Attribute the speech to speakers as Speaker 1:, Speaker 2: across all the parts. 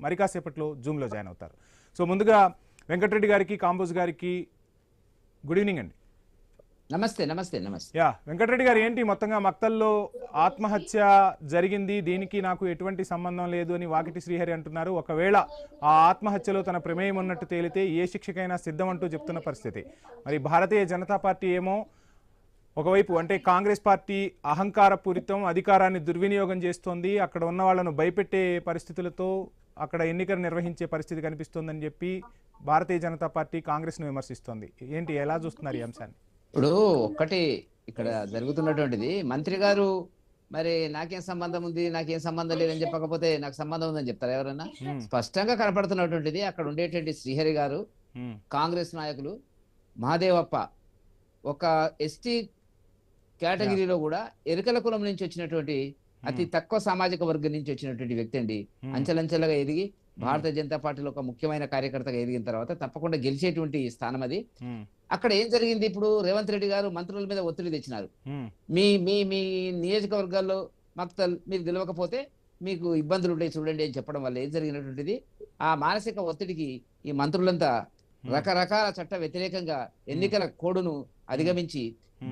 Speaker 1: మరి కాసేపట్లో జూమ్లో జాయిన్ అవుతారు. సో ముందుగా వెంకటరెడ్డి గారికి, కాంబోజ్ గారికి గుడ్ ఈవినింగ్ అండి.
Speaker 2: నమస్తే నమస్తే నమస్తే.
Speaker 1: వెంకటరెడ్డి గారు, ఏంటి మొత్తంగా మక్తల్లో ఆత్మహత్య జరిగింది, దీనికి నాకు ఎటువంటి సంబంధం లేదు అని వాకిటి శ్రీహరి అంటున్నారు. ఒకవేళ ఆ ఆత్మహత్యలో తన ప్రమేయం ఉన్నట్టు తేలితే ఏ శిక్షకైనా సిద్ధం అంటూ చెప్తున్న పరిస్థితి. మరి భారతీయ జనతా పార్టీ ఏమో ఒకవైపు అంటే కాంగ్రెస్ పార్టీ అహంకారపూరితం, అధికారాన్ని దుర్వినియోగం చేస్తోంది, అక్కడ ఉన్న వాళ్ళను భయపెట్టే పరిస్థితులతో అక్కడ ఎన్నికలు నిర్వహించే పరిస్థితి కనిపిస్తోందని చెప్పి భారతీయ జనతా పార్టీ కాంగ్రెస్ను విమర్శిస్తోంది. ఏంటి, ఎలా చూస్తున్నారు ఈ అంశాన్ని?
Speaker 2: ఇప్పుడు ఒక్కటి ఇక్కడ జరుగుతున్నటువంటిది, మంత్రి గారు మరి నాకేం సంబంధం ఉంది, నాకేం సంబంధం లేదని చెప్పకపోతే నాకు సంబంధం ఉందని చెప్తారు ఎవరన్నా? స్పష్టంగా కనపడుతున్నటువంటిది అక్కడ ఉండేటువంటి శ్రీహరి గారు, కాంగ్రెస్ నాయకులు, మహాదేవప్ప ఒక ఎస్టీ కేటగిరీలో కూడా ఎరుకల కులం నుంచి వచ్చినటువంటి అతి తక్కువ సామాజిక వర్గం నుంచి వచ్చినటువంటి వ్యక్తి అండి. అంచెలంచెలుగా ఎదిగి భారతీయ జనతా పార్టీలో ఒక ముఖ్యమైన కార్యకర్తగా ఎదిగిన తర్వాత తప్పకుండా గెలిచేటువంటి స్థానం అది. అక్కడ ఏం జరిగింది, ఇప్పుడు రేవంత్ రెడ్డి గారు మంత్రుల మీద ఒత్తిడి తెచ్చినారు. మీ మీ మీ నియోజకవర్గాల్లో మక్తల్ మీరు గెలవకపోతే మీకు ఇబ్బందులు ఉంటాయి చూడండి అని చెప్పడం వల్ల ఏం జరిగినటువంటిది, ఆ మానసిక ఒత్తిడికి ఈ మంత్రులంతా రకరకాల చట్ట వ్యతిరేకంగా ఎన్నికల కోడ్ను అధిగమించి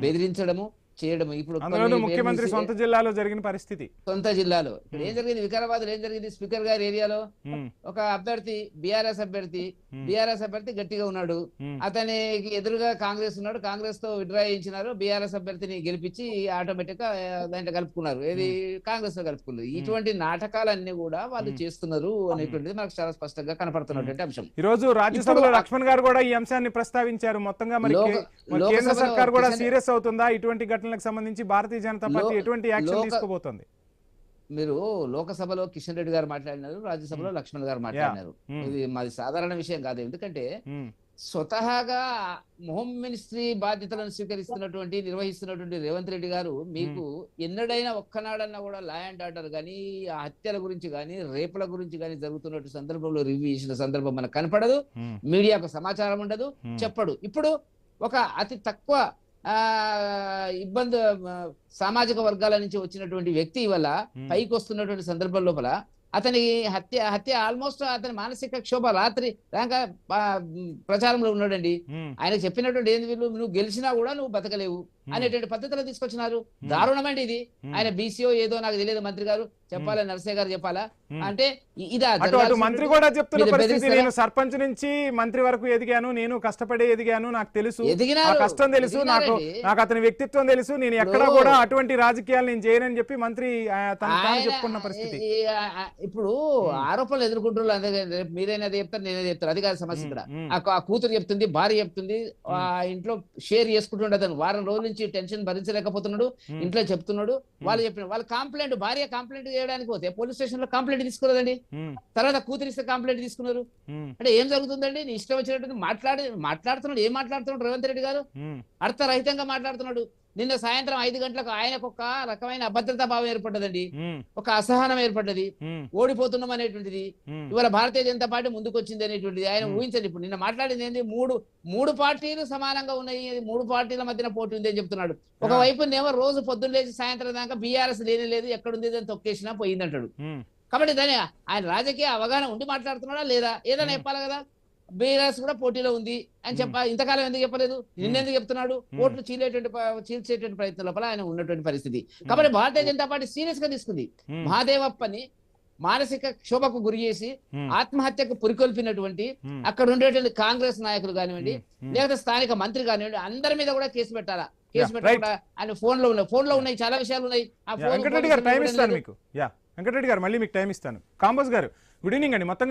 Speaker 2: బెదిరించడము చేయడము. ఇప్పుడు
Speaker 1: ముఖ్యమంత్రి సొంత జిల్లాలో జరిగిన పరిస్థితి,
Speaker 2: సొంత జిల్లాలో ఇప్పుడు ఏం జరిగింది, వికారాబాద్ లో ఏం జరిగింది, స్పీకర్ గారి ఏరియాలో ఒక అభ్యర్థి బీఆర్ఎస్ అభ్యర్థి గట్టిగా ఉన్నాడు, అతనికి ఎదురుగా కాంగ్రెస్ ఉన్నాడు, కాంగ్రెస్ తో విడ్రా చేయించినారు, బీఆర్ఎస్ అభ్యర్థిని గెలిపించి ఆటోమేటిక్ గా దాంట్లో కలుపుకున్నారు, ఏది కాంగ్రెస్ లో కలుపుకున్నారు. ఇటువంటి నాటకాలన్నీ కూడా వాళ్ళు చేస్తున్నారు అనేటువంటిది మనకు చాలా స్పష్టంగా కనపడుతున్నటువంటి అంశం.
Speaker 1: ఈ రోజు రాజ్యసభలో లక్ష్మణ్ గారు కూడా ఈ అంశాన్ని ప్రస్తావించారు. మొత్తంగా మరి కేంద్ర సర్కార్ కూడా సీరియస్ అవుతుందా ఇటువంటి ఘటనలకు సంబంధించి? భారతీయ జనతా పార్టీ ఎటువంటి యాక్షన్ తీసుకోబోతోంది?
Speaker 2: మీరు లోకసభలో కిషన్ రెడ్డి గారు మాట్లాడినారు, రాజ్యసభలో లక్ష్మణ్ గారు మాట్లాడినారు. ఇది మాది సాధారణ విషయం కాదు. ఎందుకంటే స్వతహాగా హోమ్ మినిస్ట్రీ బాధ్యతలను నిర్వహిస్తున్నటువంటి రేవంత్ రెడ్డి గారు మీకు ఎన్నడైనా ఒక్కనాడన్నా కూడా లా అండ్ ఆర్డర్ కానీ, ఆ హత్యల గురించి కానీ, రేపుల గురించి కానీ జరుగుతున్నట్టు సందర్భంలో రివ్యూ చేసిన సందర్భం మనకు కనపడదు, మీడియాకు సమాచారం ఉండదు, చెప్పడు. ఇప్పుడు ఒక అతి తక్కువ ఇబ్బంది సామాజిక వర్గాల నుంచి వచ్చినటువంటి వ్యక్తి వల్ల పైకి వస్తున్నటువంటి సందర్భం లోపల అతని హత్య ఆల్మోస్ట్ అతని మానసిక క్షోభ రాత్రి దాకా ప్రచారంలో ఉన్నాడండి. ఆయన చెప్పినటువంటి ఏంది, వీళ్ళు నువ్వు గెలిచినా కూడా నువ్వు బతకలేవు అనేటువంటి పద్ధతిలో తీసుకొచ్చినారు. దారుణమండి ఇది. ఆయన బీసీఓ ఏదో నాకు తెలియదు, మంత్రి గారు చెప్పాలా, నర్సయ్య గారు చెప్పాలా అంటే ఇదా
Speaker 1: మంత్రి కూడా చెప్తున్న పరిస్థితి. నేను సర్పంచ్ నుంచి మంత్రి వరకు ఎదిగాను, నేను కష్టపడి ఎదిగాను, నాకు తెలుసు, కష్టం తెలుసు, నాకు అతని వ్యక్తిత్వం తెలుసు, నేను ఎక్కడా కూడా అటువంటి రాజకీయాలు నేను చేయనని చెప్పి మంత్రి తను చెప్పుకున్న పరిస్థితి.
Speaker 2: ఇప్పుడు ఆరోపణలు ఎదుర్కొంటున్నారు. అందుకే మీరైనా చెప్తారు, నేనే చెప్తారు, అది కాదు సమస్య. ఇక్కడ ఆ కూతురు చెప్తుంది, భార్య చెప్తుంది, ఆ ఇంట్లో షేర్ చేసుకుంటుండే అతను వారం రోజుల నుంచి టెన్షన్ భరించలేకపోతున్నాడు, ఇంట్లో చెప్తున్నాడు. వాళ్ళు భార్య కంప్లైంట్ చేయడానికి పోతే పోలీస్ స్టేషన్ లో కంప్లైంట్ తీసుకున్నదండి. తర్వాత కూతురిస్తే కంప్లైంట్ తీసుకున్నారు. అంటే ఏం జరుగుతుందండి? నీ ఇష్టం వచ్చినట్టు మాట్లాడుతున్నాడు. ఏం మాట్లాడుతున్నాడు రేవంత్ రెడ్డి గారు? అర్థరహితంగా మాట్లాడుతున్నాడు. నిన్న సాయంత్రం 5 గంటలకు ఆయనకు ఒక రకమైన అభద్రతా భావం ఏర్పడ్డదండి, ఒక అసహనం ఏర్పడ్డది, ఓడిపోతున్నాం అనేటువంటిది. ఇవాళ భారతీయ జనతా పార్టీ ముందుకు వచ్చింది అనేటువంటిది ఆయన ఊహించండి. ఇప్పుడు నిన్న మాట్లాడింది ఏంది, మూడు పార్టీలు సమానంగా ఉన్నాయి, 3 పార్టీల మధ్యన పోటీ ఉంది అని చెప్తున్నాడు. ఒకవైపు నేమో రోజు పొద్దున్న లేచి సాయంత్రం దాకా బీఆర్ఎస్ లేదు, ఎక్కడుంది అని తొక్కేసినా పోయిందంటాడు. కాబట్టి దాని ఆయన రాజకీయ అవగాహన ఉండి మాట్లాడుతున్నాడా లేదా? ఏదైనా చెప్పాలి కదా. బీఆర్ఎస్ కూడా పోటీలో ఉంది అని ఇంతకాలం ఎందుకు చెప్పలేదు? నిన్నెందుకు చెప్తున్నాడు? ఓట్లు చీల్చేటువంటి ప్రయత్నం లోపల ఆయన ఉన్నటువంటి పరిస్థితి. కాబట్టి భారతీయ జనతా పార్టీ సీరియస్ గా తీసుకుంది. మహాదేవప్పని మానసిక క్షోభకు గురి చేసి ఆత్మహత్యకు పురికొల్పినటువంటి అక్కడ ఉండేటువంటి కాంగ్రెస్ నాయకులు కానివ్వండి, లేకపోతే స్థానిక మంత్రి కానివ్వండి, అందరి మీద కూడా కేసు పెట్టాలా. కేసు పెట్టకుండా ఆయన ఫోన్ లో ఉన్నాయి చాలా విషయాలు ఉన్నాయి.
Speaker 1: వెంకటరెడ్డి గారు మళ్ళీ మీకు టైం ఇస్తాను. కాంబోజ్ గారు గుడ్ ఈవినింగ్ అండి. మొత్తంగా